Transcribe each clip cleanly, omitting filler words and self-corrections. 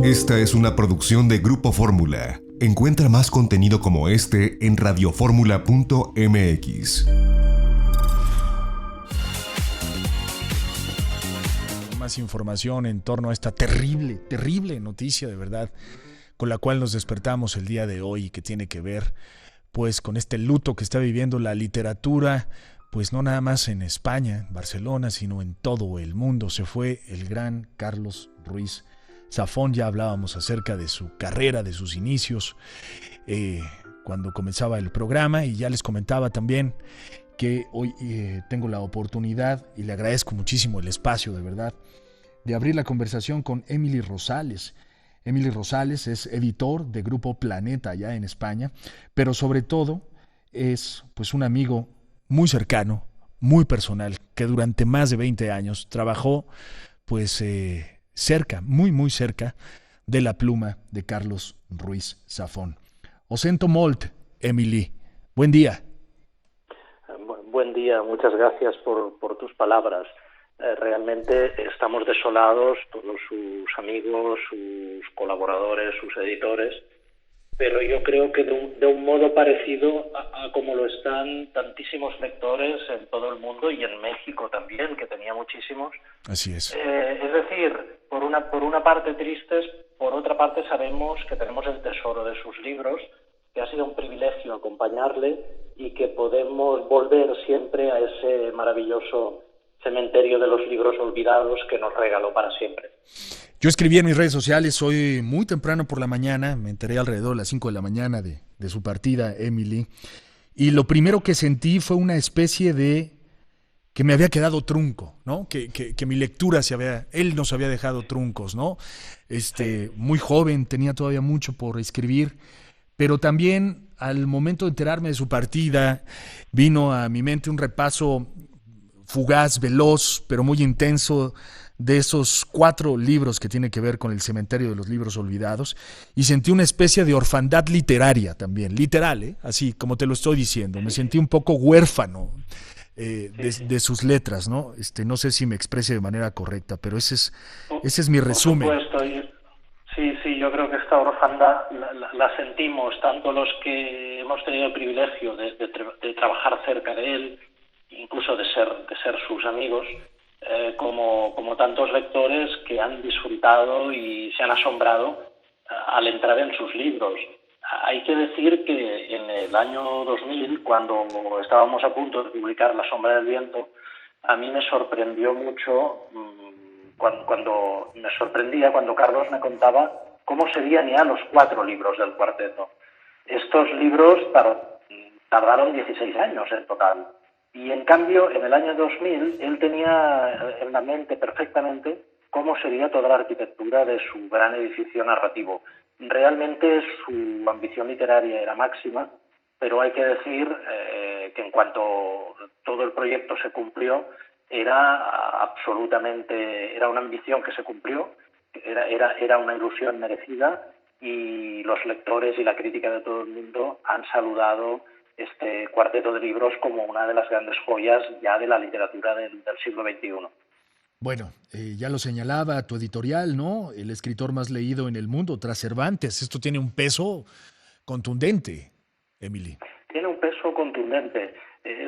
Esta es una producción de Grupo Fórmula. Encuentra más contenido como este en radioformula.mx. Más información en torno a esta terrible noticia, de verdad, con la cual nos despertamos el día de hoy y que tiene que ver pues con este luto que está viviendo la literatura, pues no nada más en España, en Barcelona, sino en todo el mundo. Se fue el gran Carlos Ruiz Zafón. Ya hablábamos acerca de su carrera, de sus inicios, cuando comenzaba el programa, y ya les comentaba también que hoy tengo la oportunidad, y le agradezco muchísimo el espacio, de verdad, de abrir la conversación con Emily Rosales. Emily Rosales es editor de Grupo Planeta allá en España, pero sobre todo es pues un amigo muy cercano, muy personal, que durante más de 20 años trabajó pues cerca, muy cerca de la pluma de Carlos Ruiz Zafón. Ho sento molt, Emily. Buen día. Buen día, muchas gracias por tus palabras. Realmente estamos desolados, todos sus amigos, sus colaboradores, sus editores, pero yo creo que de un modo parecido a como lo están tantísimos lectores en todo el mundo y en México también, que tenía muchísimos. Así es. Es decir, por una parte tristes, por otra parte sabemos que tenemos el tesoro de sus libros, que ha sido un privilegio acompañarle y que podemos volver siempre a ese maravilloso cementerio de los libros olvidados que nos regaló para siempre. Yo escribí en mis redes sociales hoy muy temprano por la mañana, me enteré alrededor de las 5 de la mañana de su partida, Emily, y lo primero que sentí fue una especie de que me había quedado trunco, ¿no? Que mi lectura él nos había dejado truncos, ¿no? Muy joven, tenía todavía mucho por escribir, pero también al momento de enterarme de su partida, vino a mi mente un repaso fugaz, veloz, pero muy intenso, de esos 4 libros que tiene que ver con el cementerio de los libros olvidados, y sentí una especie de orfandad literaria también, literal, así como te lo estoy diciendo. Me sentí un poco huérfano de sus letras, ¿no? No sé si me exprese de manera correcta, pero ese es mi resumen. Por supuesto, sí, yo creo que esta orfandad la sentimos tanto los que hemos tenido el privilegio de trabajar cerca de él, incluso de ser sus amigos, como tantos lectores que han disfrutado y se han asombrado al entrar en sus libros. Hay que decir que en el año 2000, cuando estábamos a punto de publicar La sombra del viento, a mí me sorprendió mucho cuando Carlos me contaba cómo serían ya los 4 libros del cuarteto. Estos libros tardaron 16 años en total. Y en cambio, en el año 2000, él tenía en la mente perfectamente cómo sería toda la arquitectura de su gran edificio narrativo. Realmente su ambición literaria era máxima, pero hay que decir que en cuanto todo el proyecto se cumplió, era una ambición que se cumplió, era una ilusión merecida, y los lectores y la crítica de todo el mundo han saludado este cuarteto de libros como una de las grandes joyas ya de la literatura del siglo XXI. Bueno, ya lo señalaba tu editorial, ¿no? El escritor más leído en el mundo, tras Cervantes. Esto tiene un peso contundente, Emily. Tiene un peso contundente.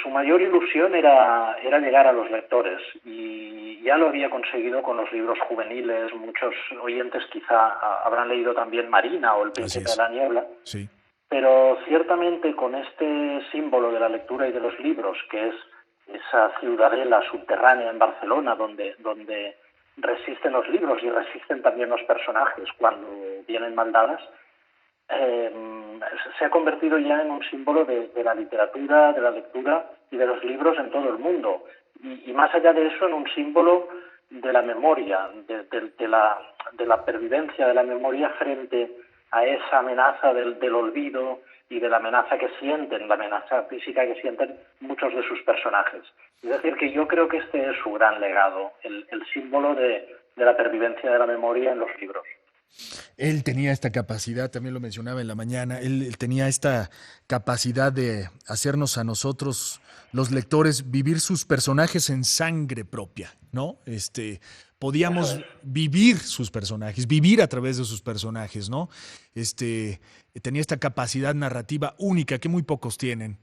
Su mayor ilusión era llegar a los lectores, y ya lo había conseguido con los libros juveniles. Muchos oyentes quizá habrán leído también Marina o El príncipe de la niebla. Sí. Pero ciertamente con este símbolo de la lectura y de los libros, que es esa ciudadela subterránea en Barcelona donde resisten los libros y resisten también los personajes cuando vienen maldadas, se ha convertido ya en un símbolo de la literatura, de la lectura y de los libros en todo el mundo. Y más allá de eso, en un símbolo de la memoria, de la pervivencia de la memoria frente a esa amenaza del olvido y de la amenaza física que sienten muchos de sus personajes. Es decir, que yo creo que este es su gran legado, el símbolo de la pervivencia de la memoria en los libros. Él tenía esta capacidad, también lo mencionaba en la mañana, él tenía esta capacidad de hacernos a nosotros, los lectores, vivir sus personajes en sangre propia, ¿no? Eso es. Podíamos vivir sus personajes, vivir a través de sus personajes, ¿no? Tenía esta capacidad narrativa única que muy pocos tienen,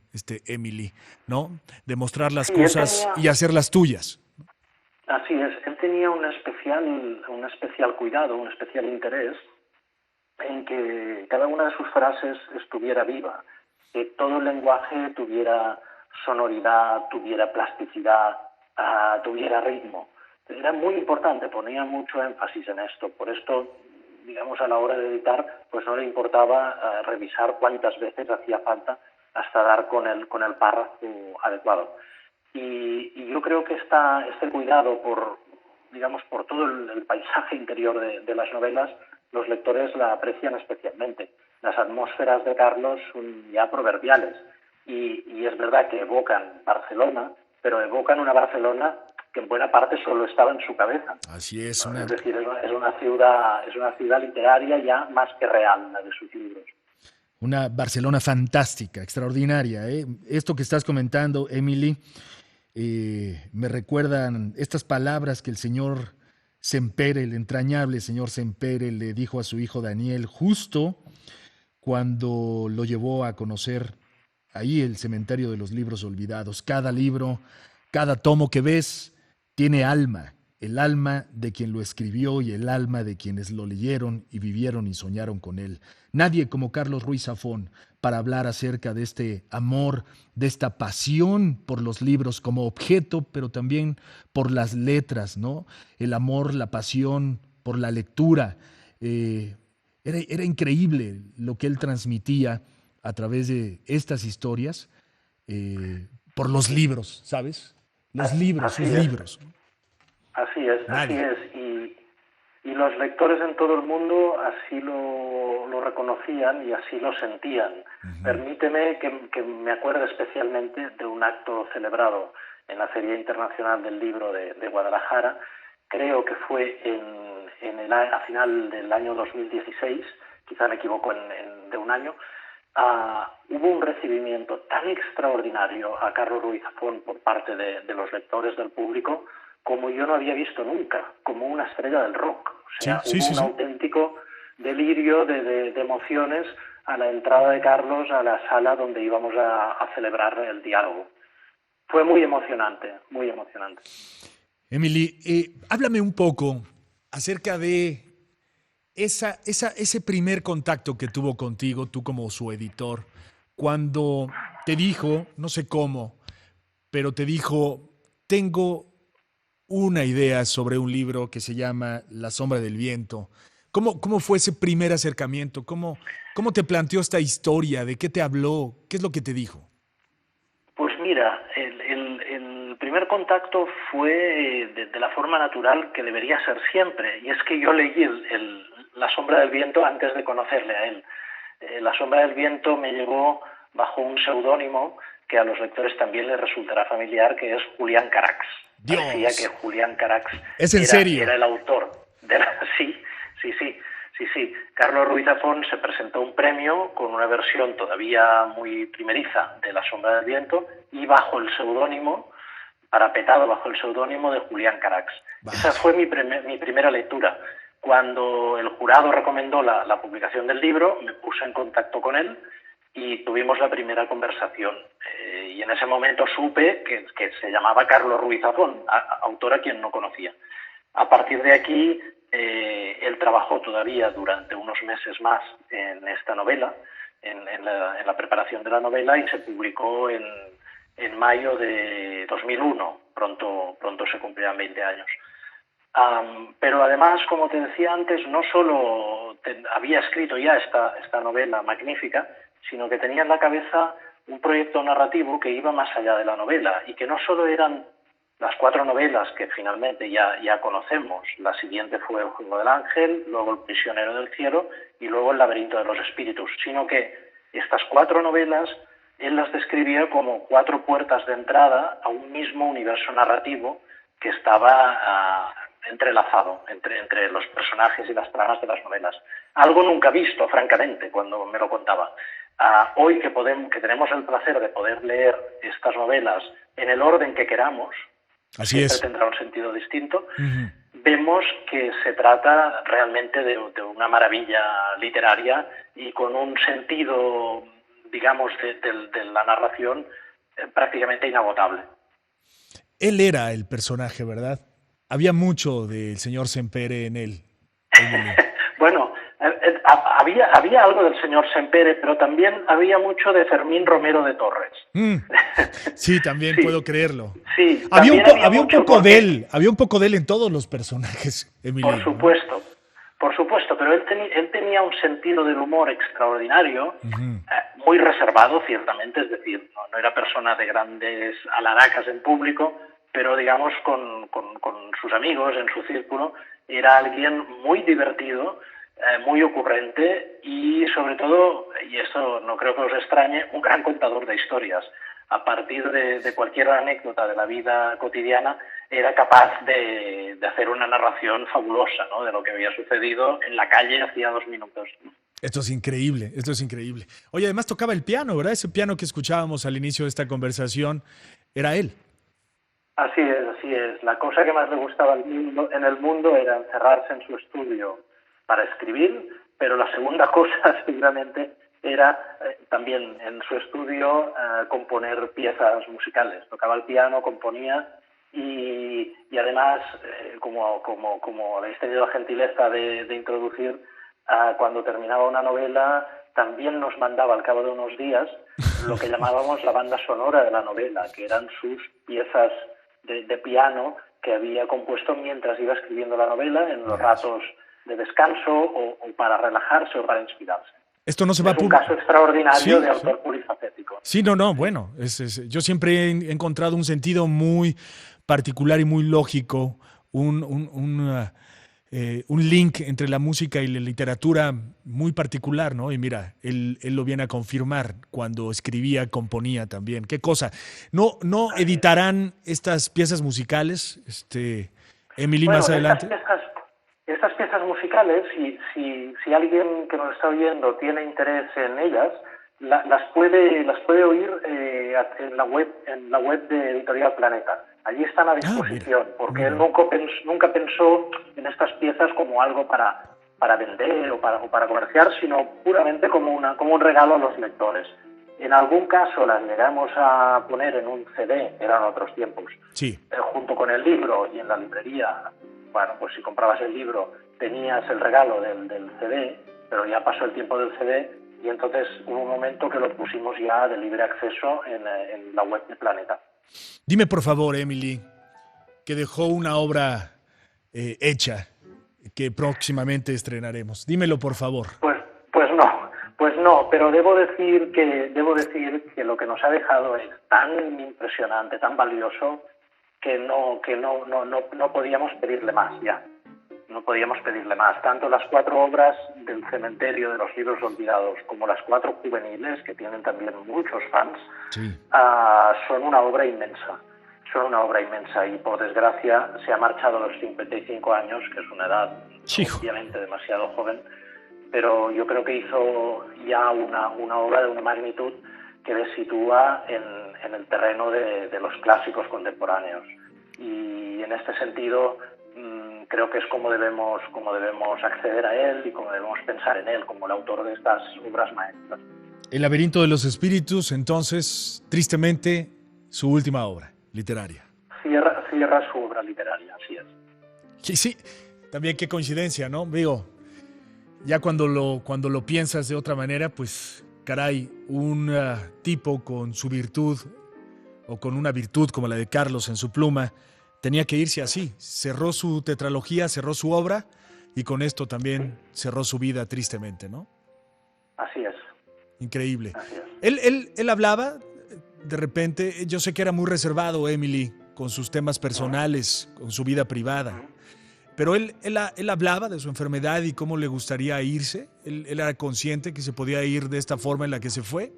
Emily, ¿no? De mostrar las Sí, él cosas tenía, y hacerlas tuyas. así es, él tenía un especial cuidado, un especial interés en que cada una de sus frases estuviera viva, que todo el lenguaje tuviera sonoridad, tuviera plasticidad, tuviera ritmo. Era muy importante, ponía mucho énfasis en esto. Por esto, digamos, a la hora de editar, pues no le importaba revisar cuántas veces hacía falta hasta dar con el párrafo adecuado. Y yo creo que este cuidado por, digamos, por todo el paisaje interior de las novelas, los lectores la aprecian especialmente. Las atmósferas de Carlos son ya proverbiales y es verdad que evocan Barcelona, pero evocan una Barcelona que en buena parte solo estaba en su cabeza. Así es, ¿No? Es decir, es una ciudad literaria ya más que real, la de sus libros. una Barcelona fantástica, extraordinaria, ¿eh? Esto que estás comentando, Emily, me recuerdan estas palabras que el señor Sempere, el entrañable señor Sempere, le dijo a su hijo Daniel justo cuando lo llevó a conocer ahí el cementerio de los libros olvidados. Cada libro, cada tomo que ves tiene alma, el alma de quien lo escribió y el alma de quienes lo leyeron y vivieron y soñaron con él. Nadie como Carlos Ruiz Zafón para hablar acerca de este amor, de esta pasión por los libros como objeto, pero también por las letras, ¿no? El amor, la pasión por la lectura. Era increíble lo que él transmitía a través de estas historias por los libros, ¿sabes? Los libros, Así sus es. libros. Así es, así Nadie. es. Y los lectores en todo el mundo así lo reconocían y así lo sentían. Ujú. Permíteme que me acuerde especialmente de un acto celebrado en la Feria Internacional del Libro de Guadalajara. Creo que fue a final del año 2016, quizá me equivoco de un año. Hubo un recibimiento tan extraordinario a Carlos Ruiz Zafón por parte de los lectores del público como yo no había visto nunca, como una estrella del rock. O Sí, sea, sí, hubo sí, un sí. auténtico delirio de emociones a la entrada de Carlos a la sala donde íbamos a celebrar el diálogo. Fue muy emocionante, muy emocionante. Emily, háblame un poco acerca de ese primer contacto que tuvo contigo, tú como su editor, cuando te dijo, no sé cómo, pero te dijo, tengo una idea sobre un libro que se llama La sombra del viento. ¿Cómo fue ese primer acercamiento? ¿Cómo te planteó esta historia? ¿De qué te habló? ¿Qué es lo que te dijo? Pues mira, el primer contacto fue de la forma natural que debería ser siempre, y es que yo leí La sombra del viento antes de conocerle a él. La sombra del viento me llegó bajo un seudónimo que a los lectores también les resultará familiar, que es Julián Carax. Parecía que Dios, Julián Carax es en serio. era el autor de la... Sí. Carlos Ruiz Zafón se presentó a un premio con una versión todavía muy primeriza de La sombra del viento y bajo el seudónimo, parapetado bajo el seudónimo de Julián Carax. Esa Vaya. fue mi primera lectura. Cuando el jurado recomendó la publicación del libro, me puse en contacto con él y tuvimos la primera conversación. Y en ese momento supe que se llamaba Carlos Ruiz Zafón, autor a quien no conocía. A partir de aquí, él trabajó todavía durante unos meses más en esta novela, en la preparación de la novela, y se publicó en mayo de 2001. Pronto se cumplirán 20 años. Pero además, como te decía antes, no solo había escrito ya esta novela magnífica, sino que tenía en la cabeza un proyecto narrativo que iba más allá de la novela y que no solo eran las 4 novelas que finalmente ya conocemos. La siguiente fue El juego del ángel, luego El prisionero del cielo y luego El laberinto de los espíritus, sino que estas 4 novelas él las describía como 4 puertas de entrada a un mismo universo narrativo que estaba entrelazado entre los personajes y las tramas de las novelas. Algo nunca visto, francamente, cuando me lo contaba. Hoy que tenemos el placer de poder leer estas novelas en el orden que queramos, Así siempre es. tendrá un sentido distinto, Ujú. vemos que se trata realmente de una maravilla literaria y con un sentido, digamos, de la narración prácticamente inagotable. Él era el personaje, ¿verdad? Había mucho del señor Sempere en él. Emily. Bueno, había algo del señor Sempere, pero también había mucho de Fermín Romero de Torres. Sí, también Sí. puedo creerlo. Sí, Había también un mucho poco porque- de él, había un poco de él en todos los personajes, Emily. Por supuesto, pero él tenía un sentido del humor extraordinario, muy reservado, ciertamente, es decir, no era persona de grandes alaracas en público, pero digamos con sus amigos, en su círculo, era alguien muy divertido, muy ocurrente y sobre todo, y esto no creo que os extrañe, un gran contador de historias. A partir de cualquier anécdota de la vida cotidiana, era capaz de hacer una narración fabulosa, ¿no?, de lo que había sucedido en la calle hacía 2 minutos. Esto es increíble, esto es increíble. Oye, además tocaba el piano, ¿verdad? Ese piano que escuchábamos al inicio de esta conversación era él. Así es, así es. La cosa que más le gustaba en el mundo era encerrarse en su estudio para escribir, pero la segunda cosa seguramente era también en su estudio componer piezas musicales. Tocaba el piano, componía y además, como habéis tenido la gentileza de introducir, cuando terminaba una novela también nos mandaba al cabo de unos días lo que llamábamos la banda sonora de la novela, que eran sus piezas de piano que había compuesto mientras iba escribiendo la novela, en los ratos de descanso o para relajarse o para inspirarse. Esto no se va a Es un caso extraordinario de autor polifacético. Sí, no, bueno, yo siempre he encontrado un sentido muy particular y muy lógico, un link entre la música y la literatura muy particular, ¿no? Y mira, él lo viene a confirmar cuando escribía, componía también. ¿Qué cosa? ¿No editarán estas piezas musicales, Emily, Bueno, más adelante? Estas piezas musicales, si alguien que nos está oyendo tiene interés en ellas, las puede oír en la web de Editorial Planeta. Allí están a disposición, porque él nunca pensó en estas piezas como algo para vender o para comerciar, sino puramente como un regalo a los lectores. En algún caso las llegamos a poner en un CD, eran otros tiempos, sí, junto con el libro, y en la librería, bueno, pues si comprabas el libro tenías el regalo del CD, pero ya pasó el tiempo del CD y entonces hubo un momento que lo pusimos ya de libre acceso en la web de Planeta. Dime por favor, Emily, que dejó una obra hecha que próximamente estrenaremos. Dímelo por favor. Pues no, pero debo decir que lo que nos ha dejado es tan impresionante, tan valioso, que no podíamos pedirle más ya. No podíamos pedirle más. Tanto las 4 obras del Cementerio de los Libros Olvidados como las 4 juveniles, que tienen también muchos fans, sí, son una obra inmensa. Son una obra inmensa y, por desgracia, se ha marchado a los 55 años, que es una edad obviamente demasiado joven, pero yo creo que hizo ya una obra de una magnitud que le sitúa en el terreno de los clásicos contemporáneos. Y en este sentido creo que es como debemos acceder a él y como debemos pensar en él como el autor de estas obras maestras. El laberinto de los espíritus, entonces, tristemente, su última obra literaria. Cierra su obra literaria, así es. Sí, también qué coincidencia, ¿no? Digo, ya cuando lo piensas de otra manera, pues, caray, un tipo con su virtud o con una virtud como la de Carlos en su pluma, tenía que irse así. Cerró su tetralogía, cerró su obra y con esto también cerró su vida tristemente, ¿no? Así es. Increíble. Así es. Él hablaba, de repente, yo sé que era muy reservado, Emily, con sus temas personales, con su vida privada, pero él hablaba de su enfermedad y cómo le gustaría irse. Él era consciente que se podía ir de esta forma en la que se fue.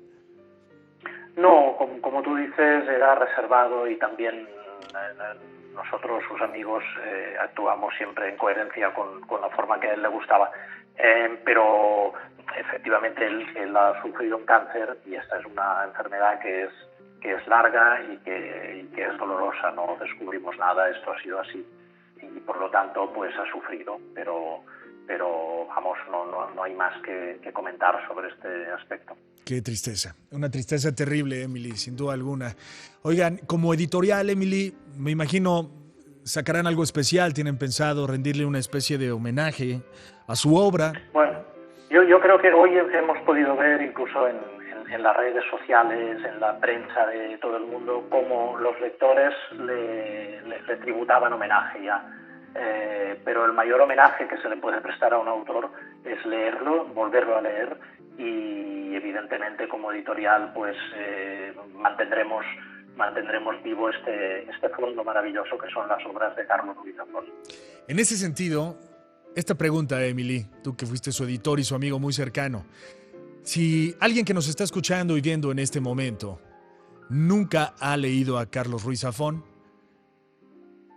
No, como tú dices, era reservado y también nosotros, sus amigos, actuamos siempre en coherencia con la forma que a él le gustaba. Pero efectivamente él ha sufrido un cáncer y esta es una enfermedad que es larga y que es dolorosa. No descubrimos nada, esto ha sido así y por lo tanto pues ha sufrido, pero vamos, no hay más que comentar sobre este aspecto. Qué tristeza, una tristeza terrible, Emily, sin duda alguna. Oigan, como editorial, Emily, me imagino sacarán algo especial, tienen pensado rendirle una especie de homenaje a su obra. Bueno, yo creo que hoy hemos podido ver incluso en las redes sociales, en la prensa de todo el mundo, cómo los lectores le tributaban homenaje ya. Pero el mayor homenaje que se le puede prestar a un autor es leerlo, volverlo a leer y evidentemente como editorial pues mantendremos vivo este fondo maravilloso que son las obras de Carlos Ruiz Zafón. En ese sentido, esta pregunta, Emily, tú que fuiste su editor y su amigo muy cercano, si alguien que nos está escuchando y viendo en este momento nunca ha leído a Carlos Ruiz Zafón,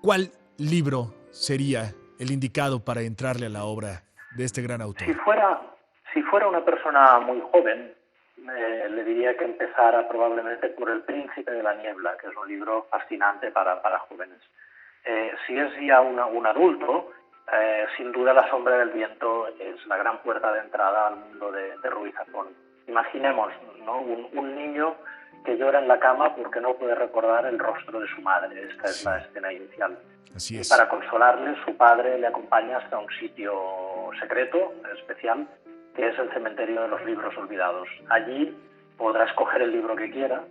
¿cuál libro sería el indicado para entrarle a la obra de este gran autor? Si fuera una persona muy joven, le diría que empezara probablemente por El Príncipe de la Niebla, que es un libro fascinante para jóvenes. Si es ya un adulto, sin duda La Sombra del Viento es la gran puerta de entrada al mundo de Ruiz Zafón. Imaginemos, ¿no? un niño que llora en la cama porque no puede recordar el rostro de su madre. Esta es la escena inicial. Así es. Y para consolarle, su padre le acompaña hasta un sitio secreto, especial, que es el cementerio de los libros olvidados. Allí podrá escoger el libro que quiera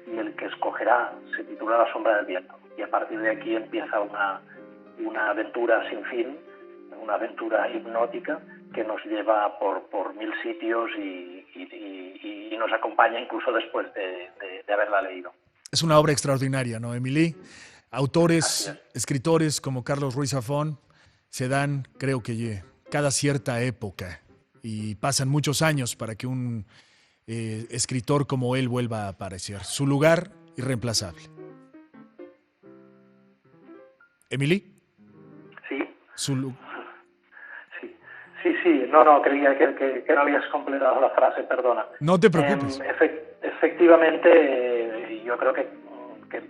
y el que escogerá se titula La Sombra del Viento. Y a partir de aquí empieza una aventura sin fin, una aventura hipnótica que nos lleva por mil sitios y nos acompaña incluso después de haberla leído. Es una obra extraordinaria, ¿no, Emily? Autores, escritores como Carlos Ruiz Zafón se dan, creo que cada cierta época y pasan muchos años para que un escritor como él vuelva a aparecer. Su lugar, irreemplazable. ¿Emily? Sí. Sí. No, creía que no habías completado la frase, perdona. No te preocupes. Efectivamente, yo creo que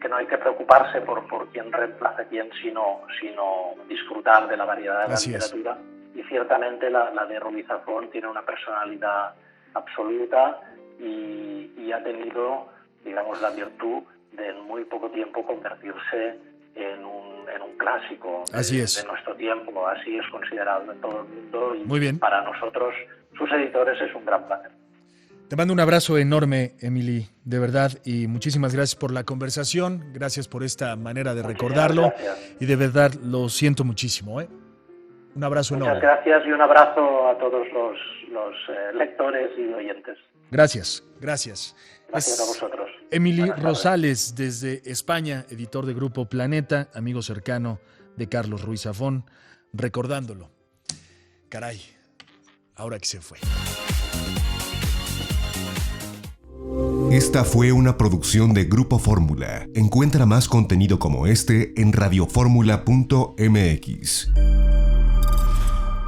no hay que preocuparse por quién reemplaza a quién, sino disfrutar de la variedad de la literatura. Y ciertamente la de Ruiz Zafón tiene una personalidad absoluta y ha tenido, digamos, la virtud de en muy poco tiempo convertirse en un clásico de nuestro tiempo. Así es considerado en todo el mundo y muy bien. Para nosotros, sus editores, es un gran placer. Te mando un abrazo enorme, Emily, de verdad, y muchísimas gracias por la conversación, gracias por esta manera de recordarlo, y de verdad lo siento muchísimo, ¿eh? Un abrazo enorme. Muchas gracias y un abrazo a todos los lectores y oyentes. Gracias. Gracias a vosotros. Emily Rosales, desde España, editor de Grupo Planeta, amigo cercano de Carlos Ruiz Zafón, recordándolo. Caray, ahora que se fue. Esta fue una producción de Grupo Fórmula. Encuentra más contenido como este en radioformula.mx.